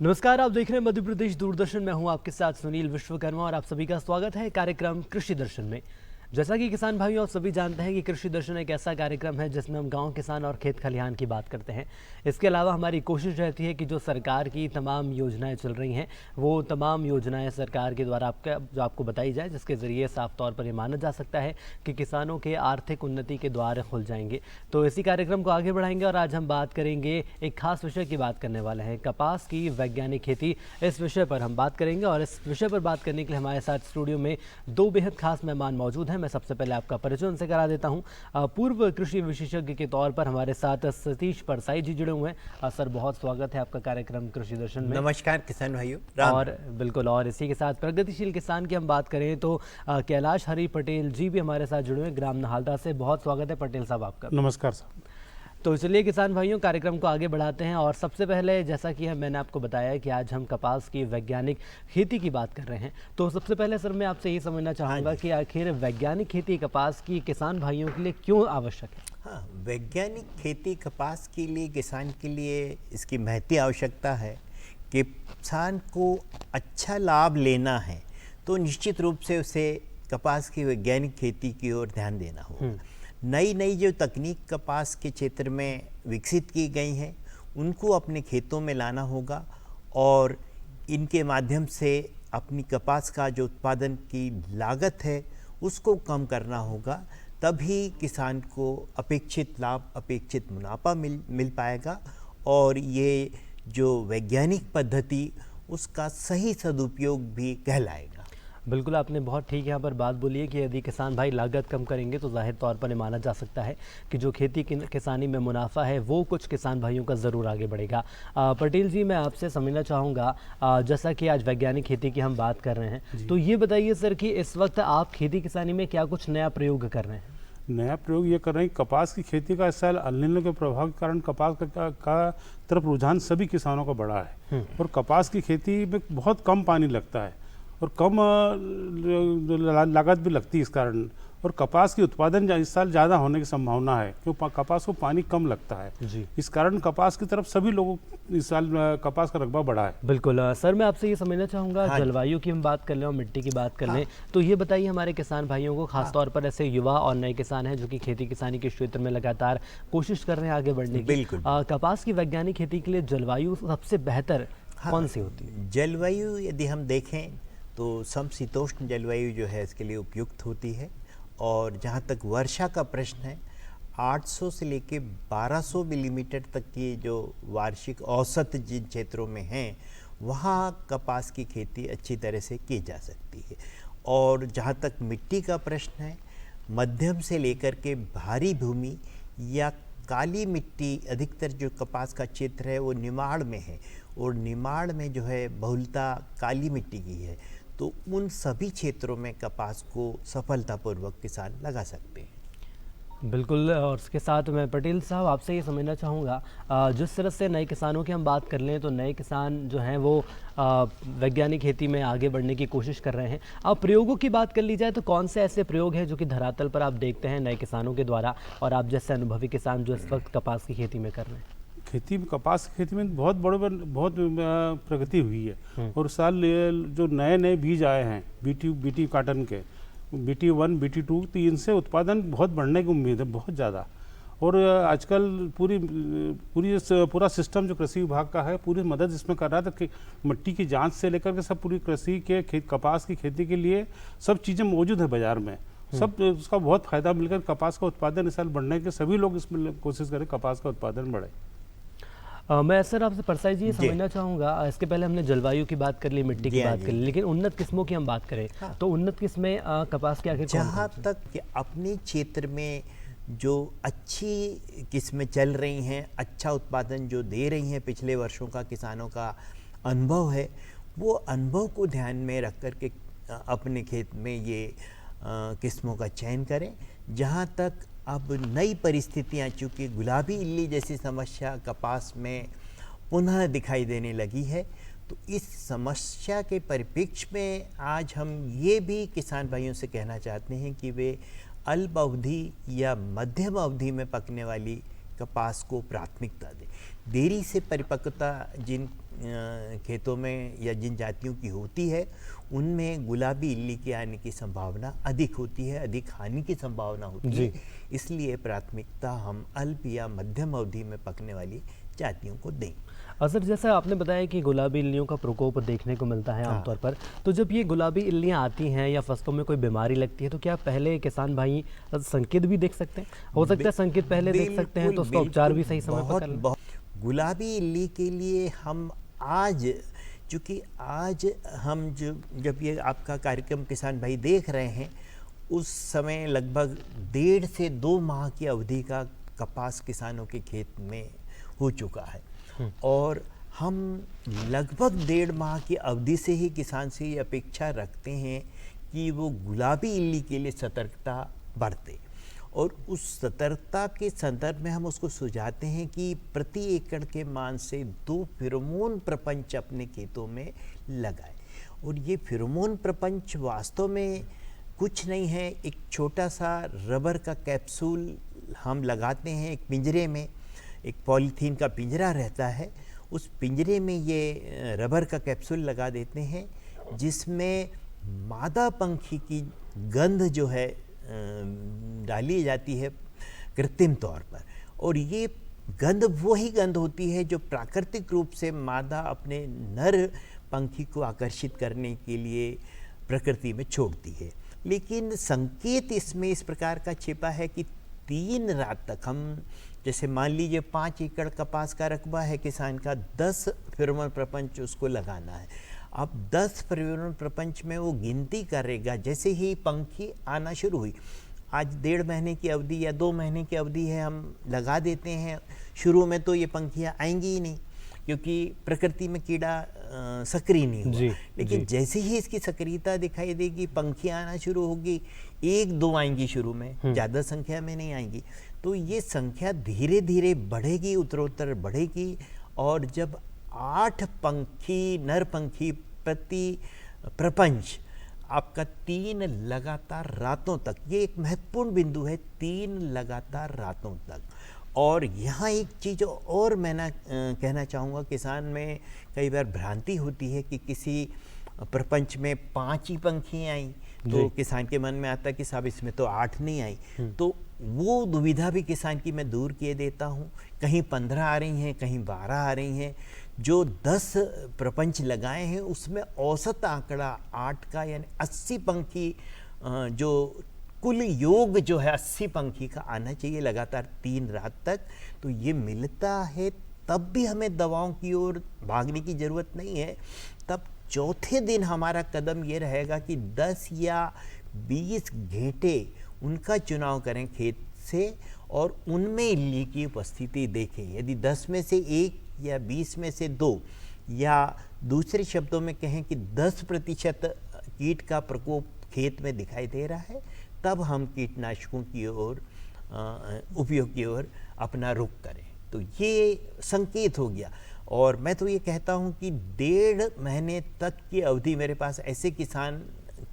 नमस्कार, आप देख रहे हैं मध्य प्रदेश दूरदर्शन। मैं हूं आपके साथ सुनील विश्वकर्मा और आप सभी का स्वागत है कार्यक्रम कृषि दर्शन में। जैसा कि किसान भाइयों आप सभी जानते हैं कि कृषि दर्शन एक ऐसा कार्यक्रम है जिसमें हम गांव, किसान और खेत खलिहान की बात करते हैं। इसके अलावा हमारी कोशिश रहती है कि जो सरकार की तमाम योजनाएं चल रही हैं वो तमाम योजनाएं सरकार के द्वारा आपको बताई जाए, जिसके ज़रिए साफ तौर पर ये माना जा सकता है कि किसानों के आर्थिक उन्नति के द्वार खुल जाएंगे। तो इसी कार्यक्रम को आगे बढ़ाएंगे और आज हम बात करेंगे, एक खास विषय की बात करने वाले हैं, कपास की वैज्ञानिक खेती। इस विषय पर हम बात करेंगे और इस विषय पर बात करने के लिए हमारे साथ स्टूडियो में दो बेहद खास मेहमान मौजूद हैं। मैं सबसे पहले आपका परिचय उनसे करा देता हूं। पूर्व कृषि विशेषज्ञ के तौर पर हमारे साथ सतीश परसाई जी जुड़े हुए हैं। सर, बहुत स्वागत है आपका कार्यक्रम कृषि दर्शन में। नमस्कार किसान भाइयों। और बिल्कुल, और इसी के साथ प्रगतिशील किसान की हम बात करें तो कैलाश हरि पटेल जी भी हमारे साथ जुड़े हुए हैं ग्राम नहालदा से। बहुत स्वागत है पटेल साहब आपका। नमस्कार साहब। तो चलिए किसान भाइयों, कार्यक्रम को आगे बढ़ाते हैं और सबसे पहले जैसा कि मैंने आपको बताया कि आज हम कपास की वैज्ञानिक खेती की बात कर रहे हैं, तो सबसे पहले सर मैं आपसे ये समझना चाहूँगा कि आखिर वैज्ञानिक खेती कपास की किसान भाइयों के लिए क्यों आवश्यक है? हाँ, वैज्ञानिक खेती कपास के लिए, किसान के लिए इसकी महती आवश्यकता है कि किसान को अच्छा लाभ लेना है तो निश्चित रूप से उसे कपास की वैज्ञानिक खेती की ओर ध्यान देना होगा। नई नई जो तकनीक कपास के क्षेत्र में विकसित की गई हैं उनको अपने खेतों में लाना होगा और इनके माध्यम से अपनी कपास का जो उत्पादन की लागत है उसको कम करना होगा। तभी किसान को अपेक्षित लाभ, अपेक्षित मुनाफा मिल पाएगा और ये जो वैज्ञानिक पद्धति उसका सही सदुपयोग भी कहलाएगा। बिल्कुल, आपने बहुत ठीक यहाँ पर बात बोली है कि यदि किसान भाई लागत कम करेंगे तो जाहिर तौर पर ये माना जा सकता है कि जो खेती किसानी में मुनाफा है वो कुछ किसान भाइयों का ज़रूर आगे बढ़ेगा। पटेल जी, मैं आपसे समझना चाहूँगा, जैसा कि आज वैज्ञानिक खेती की हम बात कर रहे हैं, तो ये बताइए सर कि इस वक्त आप खेती किसानी में क्या कुछ नया प्रयोग कर रहे हैं? नया प्रयोग ये कर रहे हैं, कपास की खेती का इस साल अल नीनो के प्रभाव के कारण कपास का तरफ रुझान सभी किसानों का बढ़ा है और कपास की खेती में बहुत कम पानी लगता है और कम लागत भी लगती है इस कारण, और कपास की उत्पादन इस साल ज़्यादा होने की संभावना है क्योंकि कपास को पानी कम लगता है जी। इस कारण कपास की तरफ सभी लोगों इस साल कपास का रकबा बढ़ा है। बिल्कुल सर, मैं आपसे ये समझना चाहूँगा, जलवायु की हम बात कर लें और मिट्टी की बात कर लें, तो ये बताइए हमारे किसान भाइयों को, खासतौर पर ऐसे युवा और नए किसान हैं जो कि खेती किसानी के क्षेत्र में लगातार कोशिश कर रहे हैं आगे बढ़ने की, कपास की वैज्ञानिक खेती के लिए जलवायु सबसे बेहतर कौन सी होती है? जलवायु यदि हम देखें तो समशीतोष्ण जलवायु जो है इसके लिए उपयुक्त होती है और जहाँ तक वर्षा का प्रश्न है, 800 से लेके 1200 मिलीमीटर तक की जो वार्षिक औसत जिन क्षेत्रों में हैं वहाँ कपास की खेती अच्छी तरह से की जा सकती है। और जहाँ तक मिट्टी का प्रश्न है, मध्यम से लेकर के भारी भूमि या काली मिट्टी, अधिकतर जो कपास का क्षेत्र है वो निमाड़ में है और निमाड़ में जो है बहुलता काली मिट्टी की है, तो उन सभी क्षेत्रों में कपास को सफलतापूर्वक किसान लगा सकते हैं। बिल्कुल, और उसके साथ मैं पटेल साहब आपसे ये समझना चाहूँगा, जिस तरह से नए किसानों की हम बात कर लें तो नए किसान जो हैं वो वैज्ञानिक खेती में आगे बढ़ने की कोशिश कर रहे हैं। अब प्रयोगों की बात कर ली जाए तो कौन से ऐसे प्रयोग हैं जो कि धरातल पर आप देखते हैं नए किसानों के द्वारा, और आप जैसे अनुभवी किसान जो इस वक्त कपास की खेती में कर रहे हैं? कपास की खेती में बहुत प्रगति हुई है और साल जो नए नए बीज आए हैं बीटी काटन के, BT1 BT2, तो इनसे उत्पादन बहुत बढ़ने की उम्मीद है, बहुत ज़्यादा। और आजकल पूरा सिस्टम जो कृषि विभाग का है पूरी मदद इसमें कर रहा था कि मिट्टी की जांच से लेकर के सब पूरी कृषि के कपास की खेती के लिए सब चीज़ें मौजूद है बाज़ार में, सब उसका बहुत फ़ायदा मिलकर कपास का उत्पादन इस साल बढ़ने के सभी लोग इसमें कोशिश करें कपास का उत्पादन बढ़े। मैं सर आपसे परसाई जी ये समझना चाहूँगा, इसके पहले हमने जलवायु की बात कर ली, मिट्टी की बात कर ली, लेकिन उन्नत किस्मों की हम बात करें तो उन्नत किस्में कपास के आखिर जहाँ तक कि अपने क्षेत्र में जो अच्छी किस्में चल रही हैं, अच्छा उत्पादन जो दे रही हैं, पिछले वर्षों का किसानों का अनुभव है, वो अनुभव को ध्यान में रख कर के अपने खेत में ये किस्मों का चयन करें। जहाँ तक अब नई परिस्थितियाँ, चूँकि गुलाबी इल्ली जैसी समस्या कपास में पुनः दिखाई देने लगी है, तो इस समस्या के परिप्रेक्ष्य में आज हम ये भी किसान भाइयों से कहना चाहते हैं कि वे अल्प अवधि या मध्यम अवधि में पकने वाली कपास को प्राथमिकता दें। देरी से परिपक्वता जिन खेतों में या जिन जातियों की होती है उनमें गुलाबी इल्ली के आने की संभावना अधिक होती है, अधिक हानि की संभावना होती जी। है। इसलिए प्राथमिकता हम अल्प या मध्यम अवधि में पकने वाली जातियों को दें। सर, जैसा आपने बताया कि गुलाबी इल्लियों का प्रकोप देखने को मिलता है हाँ। आमतौर पर, तो जब ये गुलाबी इल्लियाँ आती हैं या फसलों में कोई बीमारी लगती है तो क्या पहले किसान भाई संकेत भी देख सकते हैं? हो सकता है संकेत पहले देख सकते हैं तो उसका उपचार भी सही समय पर कर लें। बहुत गुलाबी इल्ली के लिए हम आज, चूँकि आज हम जब ये आपका कार्यक्रम किसान भाई देख रहे हैं, उस समय लगभग 1.5 से 2 माह की अवधि का कपास किसानों के खेत में हो चुका है और हम लगभग 1.5 माह की अवधि से ही किसान से ये अपेक्षा रखते हैं कि वो गुलाबी इल्ली के लिए सतर्कता बरते और उस सतर्कता के संदर्भ में हम उसको सुझाते हैं कि प्रति एकड़ के मान से 2 फेरोमोन प्रपंच अपने खेतों में लगाए। और ये फेरोमोन प्रपंच वास्तव में कुछ नहीं है, एक छोटा सा रबर का कैप्सूल हम लगाते हैं एक पिंजरे में, एक पॉलीथीन का पिंजरा रहता है, उस पिंजरे में ये रबर का कैप्सूल लगा देते हैं जिसमें मादा पंखी की गंध जो है डाली जाती है कृत्रिम तौर पर, और ये गंध वही गंध होती है जो प्राकृतिक रूप से मादा अपने नर पंखी को आकर्षित करने के लिए प्रकृति में छोड़ती है। लेकिन संकेत इसमें इस प्रकार का छिपा है कि 3 रात तक हम, जैसे मान लीजिए 5 एकड़ कपास का रकबा है किसान का, 10 फेरोमोन प्रपंच उसको लगाना है। अब 10 फेरोमोन प्रपंच में वो गिनती करेगा, जैसे ही पंखी आना शुरू हुई, आज 1.5 महीने की अवधि या 2 महीने की अवधि है, हम लगा देते हैं। शुरू में तो ये पंखियाँ आएंगी ही नहीं क्योंकि प्रकृति में कीड़ा सक्रिय नहीं हुआ, लेकिन जैसे ही इसकी सक्रियता दिखाई देगी पंखियाँ आना शुरू होगी, 1-2 आएंगी शुरू में, ज़्यादा संख्या में नहीं आएंगी। तो ये संख्या धीरे धीरे बढ़ेगी, उत्तरोत्तर बढ़ेगी, और जब 8 पंखी, नर पंखी प्रति प्रपंच आपका 3 लगातार रातों तक, ये एक महत्वपूर्ण बिंदु है, 3 लगातार रातों तक। और यहाँ एक चीज़ और मैं कहना चाहूँगा, किसान में कई बार भ्रांति होती है कि किसी प्रपंच में 5 ही पंखी आई तो किसान के मन में आता है कि साहब इसमें तो 8 नहीं आई। तो वो दुविधा भी किसान की मैं दूर किए देता हूँ। कहीं 15 आ रही हैं, कहीं 12 आ रही हैं। जो 10 प्रपंच लगाए हैं उसमें औसत आंकड़ा 8 का, यानी 80 पंखी, जो कुल योग जो है 80 पंखी का आना चाहिए लगातार 3 रात तक। तो ये मिलता है, तब भी हमें दवाओं की ओर भागने की ज़रूरत नहीं है। तब चौथे दिन हमारा कदम ये रहेगा कि 10 या 20 घेंटे उनका चुनाव करें खेत से और उनमें इल्ली की उपस्थिति देखें। यदि 10 में से 1 या 20 में से 2, या दूसरे शब्दों में कहें कि 10% कीट का प्रकोप खेत में दिखाई दे रहा है, तब हम कीटनाशकों की ओर, उपयोग की ओर अपना रुख करें। तो ये संकेत हो गया। और मैं तो ये कहता हूँ कि 1.5 महीने तक की अवधि, मेरे पास ऐसे किसान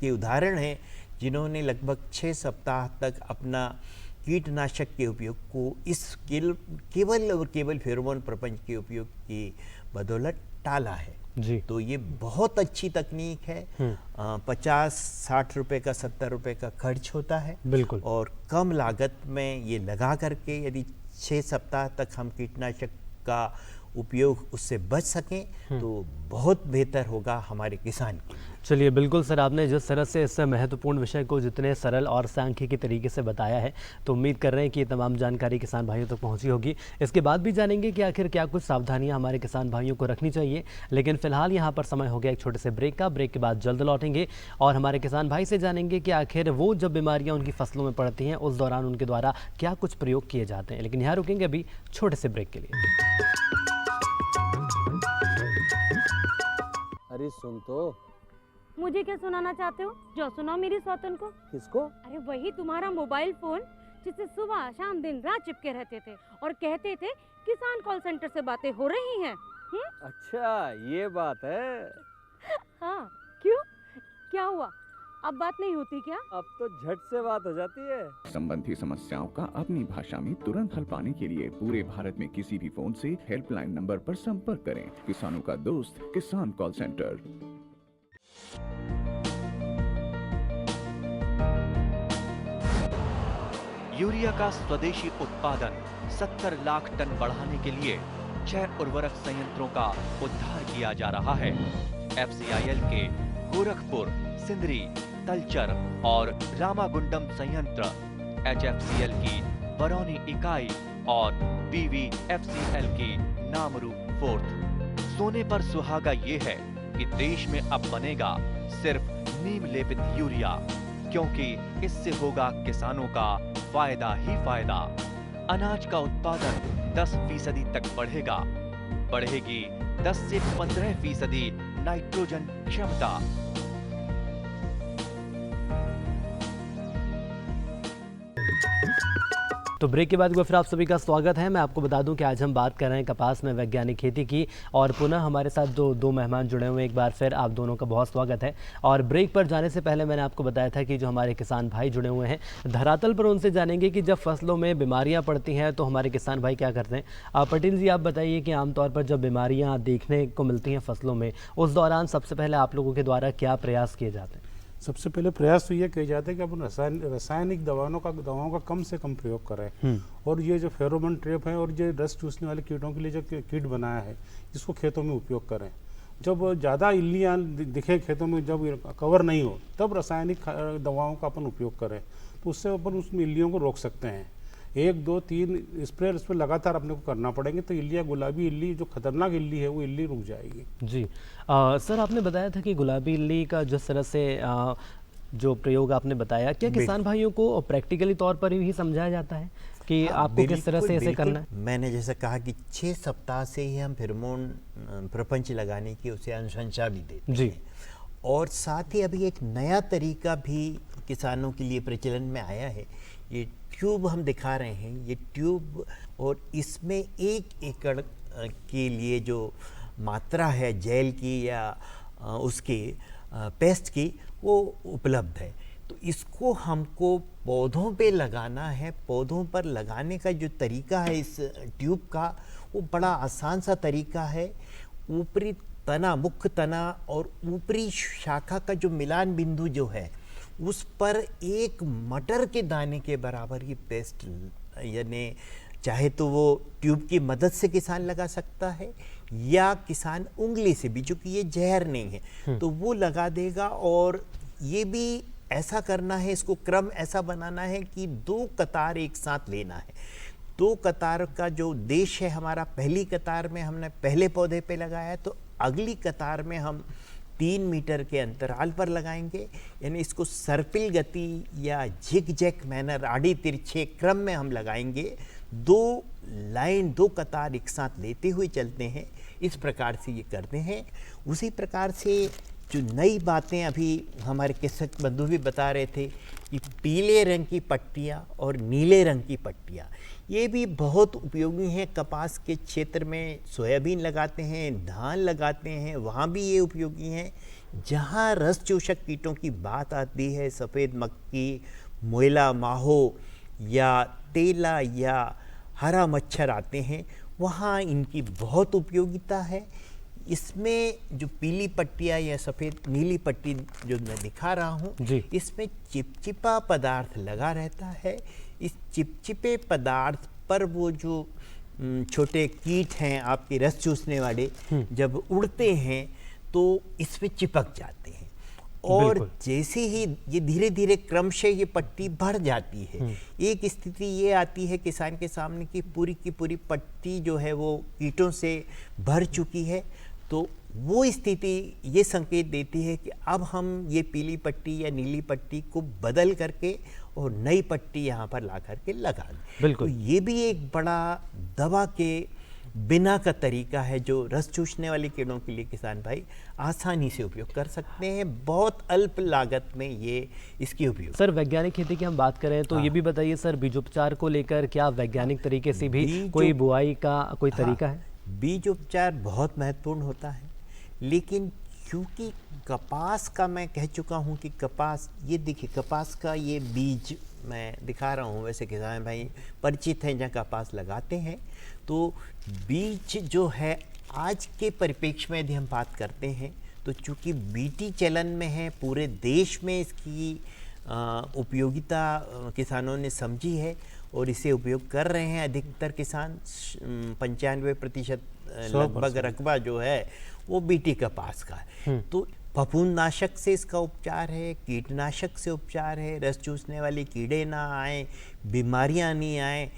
के उदाहरण हैं जिन्होंने लगभग 6 सप्ताह तक अपना कीटनाशक के उपयोग को इस केवल और केवल फेरोमोन प्रपंच के उपयोग की बदौलत टाला है जी। तो ये बहुत अच्छी तकनीक है। 50-60 रुपए का, 70 रुपए का खर्च होता है, बिल्कुल, और कम लागत में ये लगा करके यदि 6 सप्ताह तक हम कीटनाशक का उपयोग उससे बच सकें तो बहुत बेहतर होगा हमारे किसान के लिए। चलिए, बिल्कुल सर, आपने जिस तरह से इस महत्वपूर्ण विषय को जितने सरल और सांख्यिकी तरीके से बताया है, तो उम्मीद कर रहे हैं कि ये तमाम जानकारी किसान भाइयों तक पहुंची होगी। इसके बाद भी जानेंगे कि आखिर क्या कुछ सावधानियां हमारे किसान भाइयों को रखनी चाहिए। लेकिन फिलहाल यहाँ पर समय हो गया एक छोटे से ब्रेक का। ब्रेक के बाद जल्द लौटेंगे और हमारे किसान भाई से जानेंगे कि आखिर वो जब बीमारियाँ उनकी फसलों में पड़ती हैं उस दौरान उनके द्वारा क्या कुछ प्रयोग किए जाते हैं। लेकिन यहाँ रुकेंगे अभी छोटे से ब्रेक के लिए। अरे सुन तो। मुझे क्या सुनाना चाहते हो? जो सुनाओ मेरी सौतन को। किसको? अरे वही तुम्हारा मोबाइल फोन जिससे सुबह शाम दिन रात चिपके रहते थे और कहते थे किसान कॉल सेंटर से बातें हो रही हैं। अच्छा ये बात है। हाँ, क्यों? क्या हुआ? अब बात नहीं होती क्या? अब तो झट से बात हो जाती है। संबंधी समस्याओं का अपनी भाषा में तुरंत हल पाने के लिए पूरे भारत में किसी भी फोन से हेल्पलाइन नंबर पर संपर्क करें। किसानों का दोस्त किसान कॉल सेंटर। यूरिया का स्वदेशी उत्पादन 70 लाख टन बढ़ाने के लिए 6 उर्वरक संयंत्रों का उद्धार किया जा रहा है। FCIL के गोरखपुर, सिंदरी, तलचर और रामागुंडम संयंत्र, HFCL की बरौनी इकाई और BVFCL की नामरू फोर्थ। सोने पर सुहागा ये है कि देश में अब बनेगा सिर्फ नीम लेपित यूरिया, क्योंकि इससे होगा किसानों का फायदा ही फायदा। अनाज का उत्पादन 10% तक बढ़ेगा। बढ़ेगी 10 से 15% नाइट्रोजन क्षमता। तो ब्रेक के बाद फिर आप सभी का स्वागत है। मैं आपको बता दूं कि आज हम बात कर रहे हैं कपास में वैज्ञानिक खेती की, और पुनः हमारे साथ दो मेहमान जुड़े हुए हैं। एक बार फिर आप दोनों का बहुत स्वागत है। और ब्रेक पर जाने से पहले मैंने आपको बताया था कि जो हमारे किसान भाई जुड़े हुए हैं धरातल पर, उनसे जानेंगे कि जब फसलों में बीमारियाँ पड़ती हैं तो हमारे किसान भाई क्या करते हैं। पटेल जी, आप बताइए कि आमतौर पर जब बीमारियाँ देखने को मिलती हैं फसलों में, उस दौरान सबसे पहले आप लोगों के द्वारा क्या प्रयास किए जाते हैं? सबसे पहले प्रयास तो ये किए जाते हैं कि अपन रासायनिक दवाओं का कम से कम प्रयोग करें। और ये जो फेरोमोन ट्रैप है और ये रस चूसने वाले कीटों के लिए जो किट बनाया है, इसको खेतों में उपयोग करें। जब ज़्यादा इल्लियाँ दिखे खेतों में, जब कवर नहीं हो, तब रासायनिक दवाओं का अपन उपयोग करें, तो उससे अपन उसमें इल्लियों को रोक सकते हैं। 1, 2, 3 स्प्रे इस पर लगातार अपने को करना पड़ेंगे, तो इल्लियाँ, गुलाबी इल्ली जो खतरनाक इल्ली है, वो इल्ली रुक जाएगी। जी सर, आपने बताया था कि गुलाबी इल्ली का जिस तरह से जो प्रयोग आपने बताया, क्या किसान भाइयों को प्रैक्टिकली तौर पर ही समझाया जाता है कि आपको किस तरह से इसे करना है? मैंने जैसा कहा कि 6 सप्ताह से ही हम फेरोमोन प्रपंच लगाने की उसे अनुशंसा भी देते जी। हैं। और साथ ही अभी एक नया तरीका भी किसानों के लिए प्रचलन में आया है। ये ट्यूब हम दिखा रहे हैं, ये ट्यूब, और इसमें 1 एकड़ के लिए जो मात्रा है जेल की या उसकी पेस्ट की, वो उपलब्ध है। तो इसको हमको पौधों पे लगाना है। पौधों पर लगाने का जो तरीका है इस ट्यूब का, वो बड़ा आसान सा तरीका है। ऊपरी तना, मुख्य तना और ऊपरी शाखा का जो मिलान बिंदु जो है, उस पर 1 मटर के दाने के बराबर की पेस्ट, यानी चाहे तो वो ट्यूब की मदद से किसान लगा सकता है या किसान उंगली से भी, चूँकि ये जहर नहीं है, तो वो लगा देगा। और ये भी ऐसा करना है, इसको क्रम ऐसा बनाना है कि 2 कतार एक साथ लेना है। 2 कतार का जो उद्देश्य है हमारा, पहली कतार में हमने पहले पौधे पे लगाया, तो अगली कतार में हम 3 मीटर के अंतराल पर लगाएंगे। यानी इसको सर्पिल गति या झिग जैक मैनर, आड़ी तिरछे क्रम में हम लगाएंगे। 2 लाइन, 2 कतार एक साथ लेते हुए चलते हैं। इस प्रकार से ये करते हैं। उसी प्रकार से जो नई बातें अभी हमारे कृषक बंधु भी बता रहे थे कि पीले रंग की पट्टियाँ और नीले रंग की पट्टियाँ, ये भी बहुत उपयोगी हैं। कपास के क्षेत्र में सोयाबीन लगाते हैं, धान लगाते हैं, वहाँ भी ये उपयोगी हैं। जहाँ रस चूषक कीटों की बात आती है, सफ़ेद मक्खी, मोयला माहो या तेला या हरा मच्छर आते हैं, वहाँ इनकी बहुत उपयोगिता है। इसमें जो पीली पट्टियाँ या सफ़ेद नीली पट्टी जो मैं दिखा रहा हूँ, इसमें चिपचिपा पदार्थ लगा रहता है। इस चिपचिपे पदार्थ पर वो जो छोटे कीट हैं आपके रस चूसने वाले, जब उड़ते हैं तो इसमें चिपक जाते हैं। और जैसे ही ये धीरे धीरे क्रमशः ये पट्टी बढ़ जाती है, एक स्थिति ये आती है किसान के सामने कि पूरी की पूरी पट्टी जो है वो कीटों से भर चुकी है। तो वो स्थिति ये संकेत देती है कि अब हम ये पीली पट्टी या नीली पट्टी को बदल करके और नई पट्टी यहाँ पर ला करके लगा दें। तो ये भी एक बड़ा दवा के बिना का तरीका है जो रस चूसने वाले कीड़ों के लिए किसान भाई आसानी से उपयोग कर सकते हैं। बहुत अल्प लागत में ये इसकी उपयोग। सर, वैज्ञानिक खेती की हम बात करें तो ये भी बताइए सर, बीजोपचार को लेकर क्या वैज्ञानिक तरीके से भी कोई बुआई का कोई तरीका है? बीज उपचार बहुत महत्वपूर्ण होता है, लेकिन क्योंकि कपास का मैं कह चुका हूँ कि कपास, ये देखिए कपास का ये बीज मैं दिखा रहा हूँ, वैसे किसान भाई परिचित हैं जहाँ कपास लगाते हैं, तो बीज जो है आज के परिप्रेक्ष्य में यदि हम बात करते हैं तो चूँकि बीटी चलन में है, पूरे देश में इसकी उपयोगिता किसानों ने समझी है और इसे उपयोग कर रहे हैं। अधिकतर किसान 95% लगभग रकबा जो है वो बीटी कपास का है। तो फफूंदनाशक से इसका उपचार है, कीटनाशक से उपचार है, रस चूसने वाले कीड़े ना आए, बीमारियां नहीं आए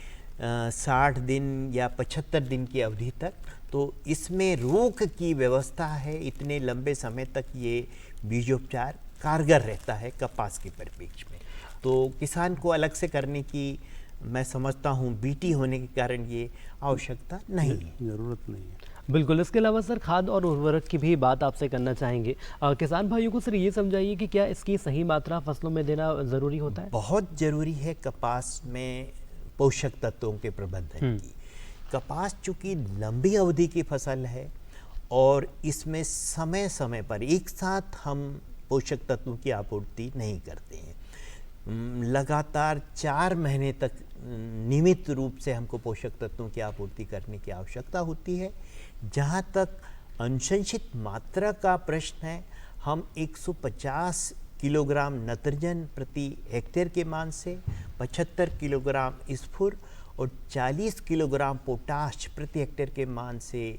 60 दिन या 75 दिन की अवधि तक, तो इसमें रोक की व्यवस्था है। इतने लंबे समय तक ये बीजोपचार कारगर रहता है कपास के परिप्रेक्ष्य में। तो किसान को अलग से करने की मैं समझता हूँ बीटी होने के कारण ये आवश्यकता नहीं है, ज़रूरत नहीं है। बिल्कुल। इसके अलावा सर खाद और उर्वरक की भी बात आपसे करना चाहेंगे। किसान भाइयों को सर ये समझाइए कि क्या इसकी सही मात्रा फसलों में देना ज़रूरी होता है? बहुत ज़रूरी है कपास में पोषक तत्वों के प्रबंधन की। कपास चूँकि लंबी अवधि की फसल है और इसमें समय समय पर एक साथ हम पोषक तत्वों की आपूर्ति नहीं करते हैं। लगातार 4 महीने तक नियमित रूप से हमको पोषक तत्वों की आपूर्ति करने की आवश्यकता होती है। जहाँ तक अनुशंसित मात्रा का प्रश्न है, हम 150 किलोग्राम नत्रजन प्रति हेक्टेयर के मान से 75 किलोग्राम स्फुर और 40 किलोग्राम पोटाश प्रति हेक्टेयर के मान से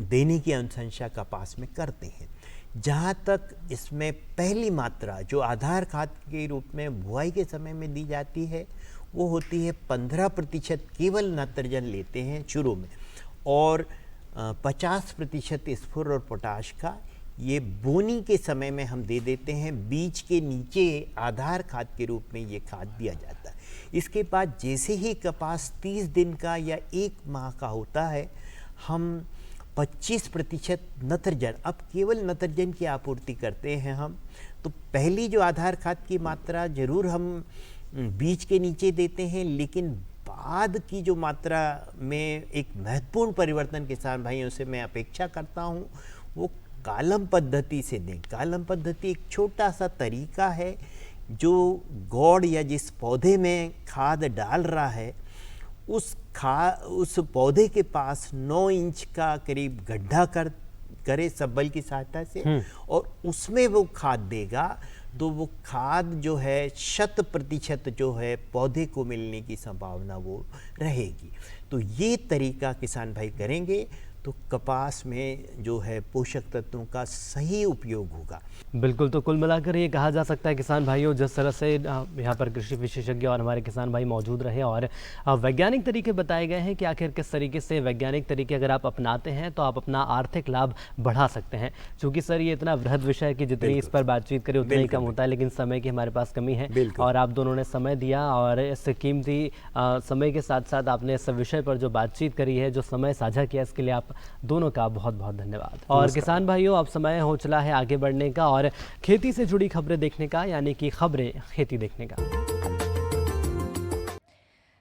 देने की अनुशंसा कपास में करते हैं। जहाँ तक इसमें पहली मात्रा जो आधार खाद के रूप में बुआई के समय में दी जाती है वो होती है 15% केवल नत्रजन लेते हैं शुरू में, और 50% स्फुर और पोटाश का ये बोनी के समय में हम दे देते हैं। बीज के नीचे आधार खाद के रूप में ये खाद दिया जाता है। इसके बाद जैसे ही कपास 30 दिन का या 1 माह का होता है, हम 25% नत्रजन, अब केवल नत्रजन की आपूर्ति करते हैं हम। तो पहली जो आधार खाद की मात्रा जरूर हम बीज के नीचे देते हैं, लेकिन बाद की जो मात्रा में एक महत्वपूर्ण परिवर्तन किसान भाइयों से मैं अपेक्षा करता हूँ वो कालम पद्धति से दें। कालम पद्धति एक छोटा सा तरीका है जो गौड़ या जिस पौधे में खाद डाल रहा है उस पौधे के पास 9 इंच का करीब गड्ढा करे सब्बल की सहायता से, और उसमें वो खाद देगा तो वो खाद जो है 100% जो है पौधे को मिलने की संभावना वो रहेगी। तो ये तरीका किसान भाई करेंगे तो कपास में जो है पोषक तत्वों का सही उपयोग होगा। बिल्कुल। तो कुल मिलाकर ये कहा जा सकता है किसान भाइयों, जिस तरह से यहाँ पर कृषि विशेषज्ञ और हमारे किसान भाई मौजूद रहे और वैज्ञानिक तरीके बताए गए हैं कि आखिर किस तरीके से वैज्ञानिक तरीके अगर आप अपनाते हैं तो आप अपना आर्थिक लाभ बढ़ा सकते हैं। चूँकि सर ये इतना वृहद विषय है कि जितनी इस पर बातचीत करें उतना ही कम होता है, लेकिन समय की हमारे पास कमी है और आप दोनों ने समय दिया और इस कीमती समय के साथ साथ आपने इस विषय पर जो बातचीत करी है, जो समय साझा किया, इसके लिए आप दोनों का बहुत बहुत धन्यवाद। और किसान भाइयों, अब समय हो चला है आगे बढ़ने का और खेती से जुड़ी खबरें देखने का, यानी कि खबरें खेती देखने का।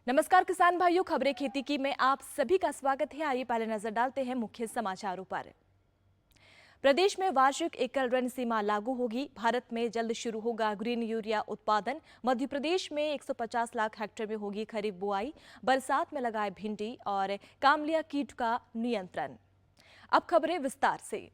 नमस्कार किसान भाइयों, खबरें खेती की में आप सभी का स्वागत है। आइए पहले नजर डालते हैं मुख्य समाचारों पर। प्रदेश में वार्षिक एकल ऋण सीमा लागू होगी। भारत में जल्द शुरू होगा ग्रीन यूरिया उत्पादन। मध्य प्रदेश में 150 लाख हेक्टेयर में होगी खरीफ बुआई। बरसात में लगाए भिंडी और कामलिया कीट का नियंत्रण। अब खबरें विस्तार से।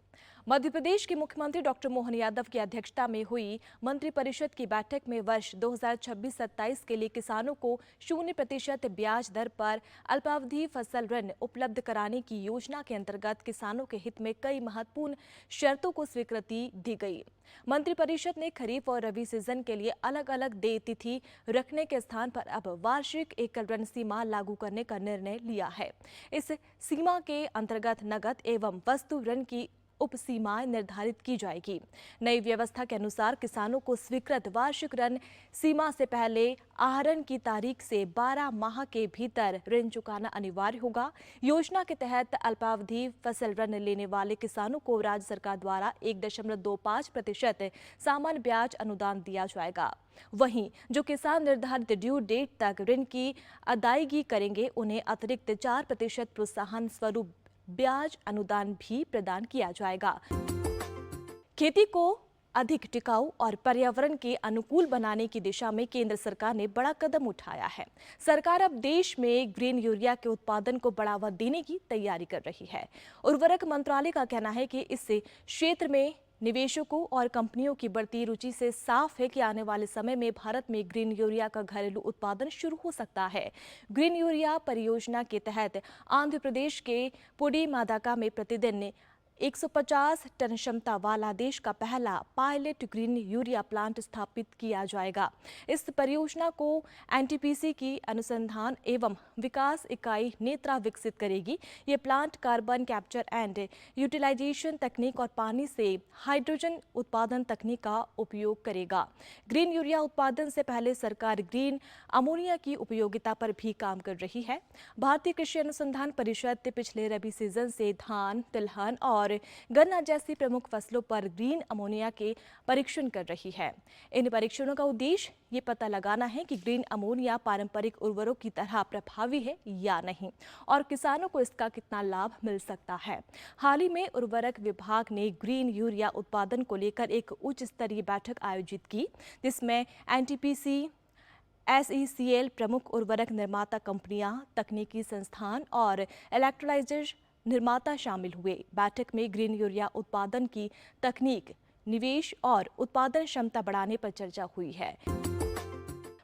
मध्य प्रदेश के मुख्यमंत्री डॉक्टर मोहन यादव की अध्यक्षता में हुई मंत्रिपरिषद की बैठक में वर्ष 2026-27 के लिए किसानों को 0% ब्याज दर पर अल्पावधि फसल ऋण उपलब्ध कराने की योजना के अंतर्गत किसानों के हित में कई महत्वपूर्ण शर्तों को स्वीकृति दी गई। मंत्रिपरिषद ने खरीफ और रबी सीजन के लिए अलग अलग देय तिथि रखने के स्थान पर अब वार्षिक एकल ऋण सीमा लागू करने का निर्णय लिया है। इस सीमा के अंतर्गत नगद एवं वस्तु ऋण की उप सीमाएं निर्धारित की जाएगी। नई व्यवस्था के अनुसार किसानों को स्वीकृत वार्षिक ऋण सीमा से पहले आहरण की तारीख से 12 माह के भीतर ऋण चुकाना अनिवार्य होगा। योजना के तहत अल्पावधि फसल ऋण लेने वाले किसानों को राज्य सरकार द्वारा 1.25% सामान्य ब्याज अनुदान दिया जाएगा। वहीं जो किसान निर्धारित ड्यू डेट तक ऋण की अदायगी करेंगे उन्हें अतिरिक्त 4% प्रोत्साहन स्वरूप ब्याज अनुदान भी प्रदान किया जाएगा। खेती को अधिक टिकाऊ और पर्यावरण के अनुकूल बनाने की दिशा में केंद्र सरकार ने बड़ा कदम उठाया है। सरकार अब देश में ग्रीन यूरिया के उत्पादन को बढ़ावा देने की तैयारी कर रही है। उर्वरक मंत्रालय का कहना है कि इससे क्षेत्र में निवेशकों और कंपनियों की बढ़ती रुचि से साफ है कि आने वाले समय में भारत में ग्रीन यूरिया का घरेलू उत्पादन शुरू हो सकता है। ग्रीन यूरिया परियोजना के तहत आंध्र प्रदेश के पुडी मादाका में प्रतिदिन 150 टन क्षमता वाला देश का पहला पायलट ग्रीन यूरिया प्लांट स्थापित किया जाएगा। इस परियोजना को एनटीपीसी की अनुसंधान एवं विकास इकाई नेत्रा विकसित करेगी। ये plant carbon capture and utilization तकनीक और पानी से हाइड्रोजन उत्पादन तकनीक का उपयोग करेगा। ग्रीन यूरिया उत्पादन से पहले सरकार ग्रीन अमोनिया की उपयोगिता पर भी काम कर रही है। भारतीय कृषि अनुसंधान परिषद पिछले रबी सीजन से धान, तिलहन और गन्ना जैसी प्रमुख फसलों पर ग्रीन अमोनिया के परीक्षण कर रही है। इन परीक्षणों का उद्देश्य ये पता लगाना है कि ग्रीन अमोनिया पारंपरिक उर्वरकों की तरह प्रभावी है या नहीं और किसानों को इसका कितना लाभ मिल सकता है। हाल ही में उर्वरक विभाग ने ग्रीन यूरिया उत्पादन को लेकर एक उच्च स्तरीय बैठक आयोजित की, जिसमें एनटीपीसी, SECL, प्रमुख उर्वरक निर्माता कंपनियां, तकनीकी संस्थान और इलेक्ट्रोलाइजर निर्माता शामिल हुए। बैठक में ग्रीन यूरिया उत्पादन की तकनीक, निवेश और उत्पादन क्षमता बढ़ाने पर चर्चा हुई है।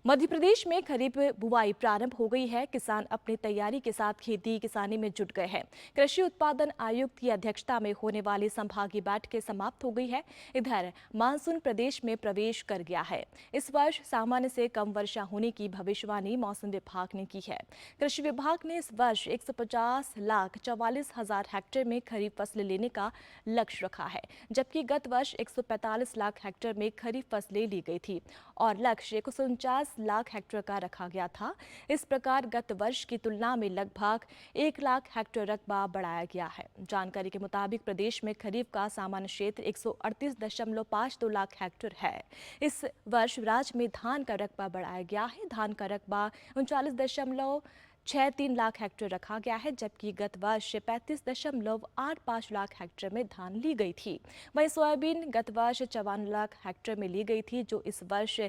मध्य प्रदेश में खरीफ बुवाई प्रारंभ हो गई है। किसान अपनी तैयारी के साथ खेती किसानी में जुट गए हैं। कृषि उत्पादन आयुक्त की अध्यक्षता में होने वाली संभागीय बैठकें समाप्त हो गई है। इधर मानसून प्रदेश में प्रवेश कर गया है। इस वर्ष सामान्य से कम वर्षा होने की भविष्यवाणी मौसम विभाग ने की है। कृषि विभाग ने इस वर्ष 150,44,000 हेक्टेयर में खरीफ फसलें लेने का लक्ष्य रखा है, जबकि गत वर्ष 145 लाख हेक्टेयर में खरीफ फसलें ली गई थी और लक्ष्य 149 लाख हेक्टेयर का रखा गया था। इस प्रकार गत वर्ष की तुलना में लगभग 1 लाख हेक्टेयर रकबा बढ़ाया गया है। जानकारी के मुताबिक प्रदेश में खरीफ का सामान्य क्षेत्र 138.52 लाख हेक्टेयर है। इस वर्ष राज्य में धान का रकबा बढ़ाया गया है। धान का रकबा 39.63 लाख हेक्टेयर रखा गया है, जबकि गत वर्ष 35.85 लाख हेक्टेयर में धान ली गई थी। वहीं सोयाबीन गत वर्ष 54 लाख हेक्टेयर में ली गई थी, जो इस वर्ष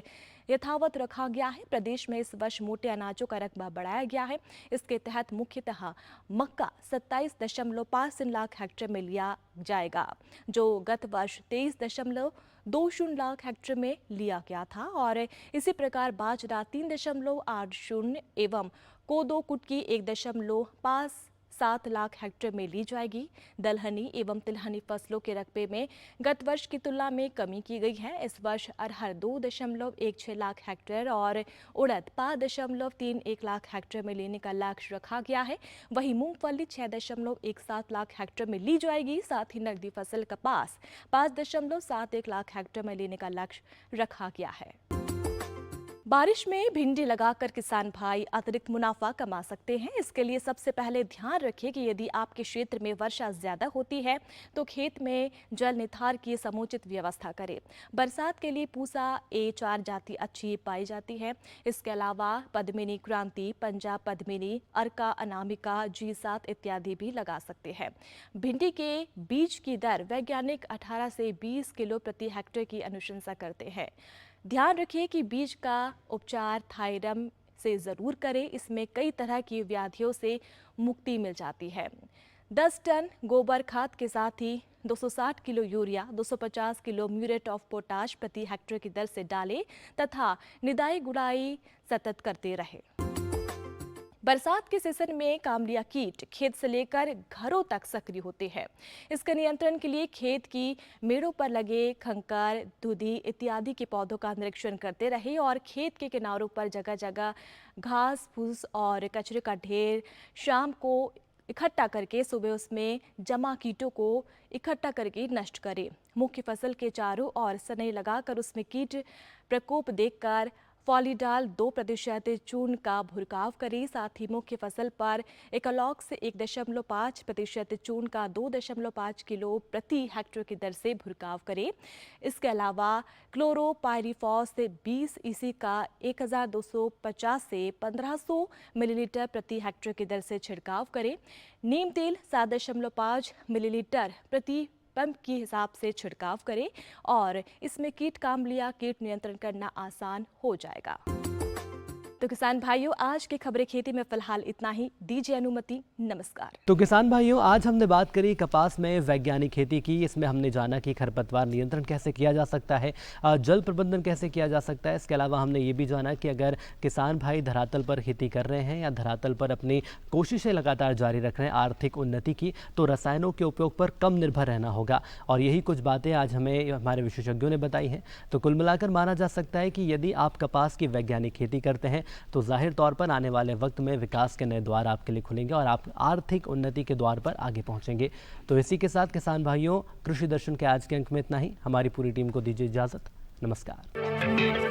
यथावत रखा गया है। प्रदेश में इस वर्ष मोटे अनाजों का रकबा बढ़ाया गया है। इसके तहत मुख्यतः मक्का 27.53 लाख हेक्टेयर में लिया जाएगा, जो गत वर्ष 23.20 लाख हेक्टेयर में लिया गया था। और इसी प्रकार बाजरा 3.80 एवं कोदो कुटकी 1.57 लाख हेक्टेयर में ली जाएगी। दलहनी एवं तिलहनी फसलों के रकबे में गत वर्ष की तुलना में कमी की गई है। इस वर्ष अरहर 2.16 लाख हेक्टेयर और उड़द 5.31 लाख हेक्टेयर में लेने का लक्ष्य रखा गया है। वहीं मूंगफली 6.17 लाख हेक्टेयर में ली जाएगी। साथ ही नकदी फसल कपास 5.71 लाख हेक्टेयर में लेने का लक्ष्य रखा गया है। बारिश में भिंडी लगाकर किसान भाई अतिरिक्त मुनाफा कमा सकते हैं। इसके लिए सबसे पहले ध्यान रखिए कि यदि आपके क्षेत्र में वर्षा ज़्यादा होती है तो खेत में जल निथार की समुचित व्यवस्था करें। बरसात के लिए पूसा A4 जाति अच्छी पाई जाती है। इसके अलावा पद्मिनी क्रांति, पंजाब पद्मिनी, अर्का अनामिका, G7 इत्यादि भी लगा सकते हैं। भिंडी के बीज की दर वैज्ञानिक 18 से 20 किलो प्रति हेक्टेयर की अनुशंसा करते हैं। ध्यान रखिए कि बीज का उपचार थायरम से ज़रूर करें। इसमें कई तरह की व्याधियों से मुक्ति मिल जाती है। 10 टन गोबर खाद के साथ ही 260 kilo urea, 250 kilo muriate of potash प्रति हेक्टेयर की दर से डालें तथा निदाई गुड़ाई सतत करते रहें। बरसात के सीजन में कामलिया कीट खेत से लेकर घरों तक सक्रिय होते हैं। इसके नियंत्रण के लिए खेत की मेड़ों पर लगे खंकर, दूधी इत्यादि के पौधों का निरीक्षण करते रहे और खेत के किनारों पर जगह जगह घास फूस और कचरे का ढेर शाम को इकट्ठा करके सुबह उसमें जमा कीटों को इकट्ठा करके नष्ट करें। मुख्य फसल के चारों ओर सनई लगाकर उसमें कीट प्रकोप देखकर फॉलीडाल 2% चूर्ण का भुरकाव करें। साथ ही मुख्य फसल पर एकलॉग से 1.5% चूर्ण का 2.5 किलो प्रति हेक्टेयर की दर से भुरकाव करें। इसके अलावा क्लोरोपाइरीफॉस 20 EC का 1250 से 1500 मिलीलीटर प्रति हेक्टेयर की दर से छिड़काव करें। नीम तेल 7.5 मिलीलीटर प्रति पंप के हिसाब से छिड़काव करें और इसमें कीट कामलिया कीट नियंत्रण करना आसान हो जाएगा। तो किसान भाइयों, आज की खबरें खेती में फिलहाल इतना ही। दीजिए अनुमति, नमस्कार। तो किसान भाइयों, आज हमने बात करी कपास में वैज्ञानिक खेती की। इसमें हमने जाना कि खरपतवार नियंत्रण कैसे किया जा सकता है, जल प्रबंधन कैसे किया जा सकता है। इसके अलावा हमने ये भी जाना कि अगर किसान भाई धरातल पर खेती कर रहे हैं या धरातल पर अपनी कोशिशें लगातार जारी रख रहे हैं आर्थिक उन्नति की, तो रसायनों के उपयोग पर कम निर्भर रहना होगा। और यही कुछ बातें आज हमें हमारे विशेषज्ञों ने बताई हैं। तो कुल मिलाकर माना जा सकता है कि यदि आप कपास की वैज्ञानिक खेती करते हैं तो जाहिर तौर पर आने वाले वक्त में विकास के नए द्वार आपके लिए खुलेंगे और आप आर्थिक उन्नति के द्वार पर आगे पहुंचेंगे। तो इसी के साथ किसान भाइयों, कृषि दर्शन के आज के अंक में इतना ही। हमारी पूरी टीम को दीजिए इजाज़त। नमस्कार।